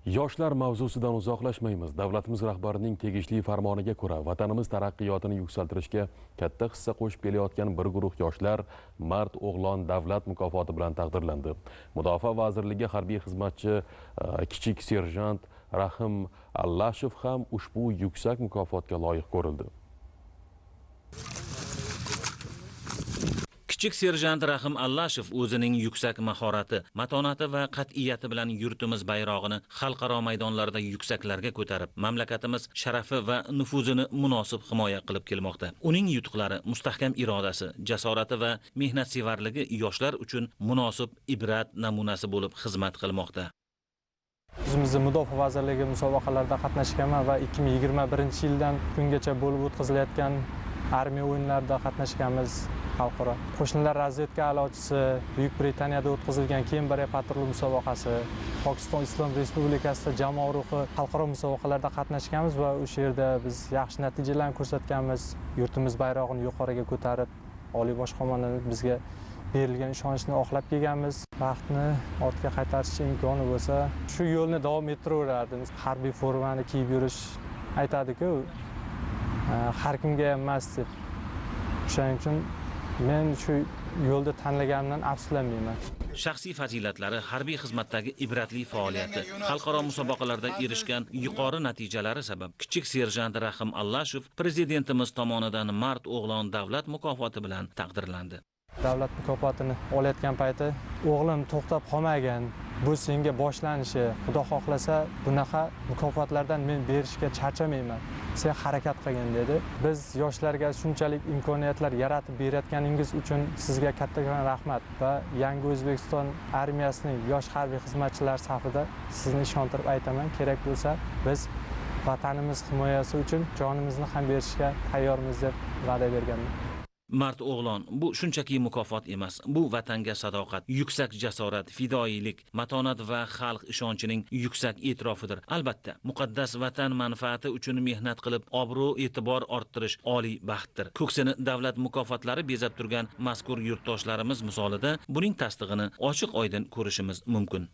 Yoshlar mavzusidan uzoqlashmaymiz. Davlatimiz rahbarining tegishli farmoniga ko'ra, vatanimiz taraqqiyotini yuksaltirishga katta hissa qo'shib kelayotgan bir guruh yoshlar Mard O'g'lon davlat mukofoti bilan taqdirlandi. Mudofaa vazirligi harbiy xizmatchi kichik serjant Rahim Allashev ham ushbu yuksak mukofotga loyiq ko'rildi. Kichik serjant Rahim Allashev o'zining yuksak mahorati, matonati va qat'iyati bilan yurtimiz bayrog'ini xalqaro maydonlarda yuksaklarga ko'tarib, mamlakatimiz sharafi va nufuzini munosib himoya qilib kelmoqda. Uning yutuqlari, mustahkam irodasi, jasorati va mehnatsevarligi yoshlar uchun munosib ibrat namunasi bo'lib xizmat qilmoqda. O'zimizning Mudofaa vazirligi musobaqalarida qatnashganman va 2021-yildan kungacha bo'lib o'tkazilayotgan armiya o'yinlarida qatnashganmiz. Xalqaro qo'shnilar razvedka a'lochisi, Buyuk Britaniyada o'tkazilgan Kemberiya patrul musobaqasi, Pokiston Islom Respublikasida jamoa ruhi xalqaro musobaqalarda qatnashganmiz va o'sha yerda biz yaxshi natijalarni ko'rsatganmiz. Yurtimiz bayrog'ini yuqoriga ko'tarib, oliy bosh qo'mondon bizga berilgan ishonchni oqlab kelganmiz. Vaqtni ortga qaytarish imkoni bo'lsa, shu yo'lni davom ettiraverardim. Harbiy formani kiyib yurish aytadi-ku, har kimga emas deb. Shuning uchun men shu yo'lda tanlaganimdan afsuslanmayman. Shaxsiy fazilatlari, harbiy xizmatdagi ibratli faoliyati, xalqaro musobaqalarda erishgan yuqori natijalari sabab kichik serjant Rahim Allashev prezidentimiz tomonidan Mard O'g'lon davlat mukofoti bilan taqdirlandi. Davlat mukofotini olayotgan payti o'g'lim to'xtab qolmagan. Bu senga boshlanishi. Xudo xohlasa bunaqa mukofotlardan men berishga charchamayman. Sen harakat qilgin dedi. Biz yoshlarga shunchalik imkoniyatlar yaratib berayotganingiz uchun sizga kattakon rahmat va yangi O'zbekiston armiyasining yosh harbiy xizmatchilari safida sizni ishontirib aytaman, kerak bo'lsa biz vatanimiz himoyasi uchun jonimizni ham berishga tayyormiz deb va'da berganman. Mard O'g'lon bu shunchaki mukofot emas, bu vatanga sadoqat, yuksak jasorat, fidoyilik, matonat va xalq ishonchining yuksak e'tirofidir. Albatta, muqaddas vatan manfaati uchun mehnat qilib, obro' e'tibor orttirish oliy baxtdir. Ko'ksini davlat mukofotlari bezab turgan mazkur yurtdoshlarimiz misolida buning tasdig'ini ochiq-oydin ko'rishimiz mumkin.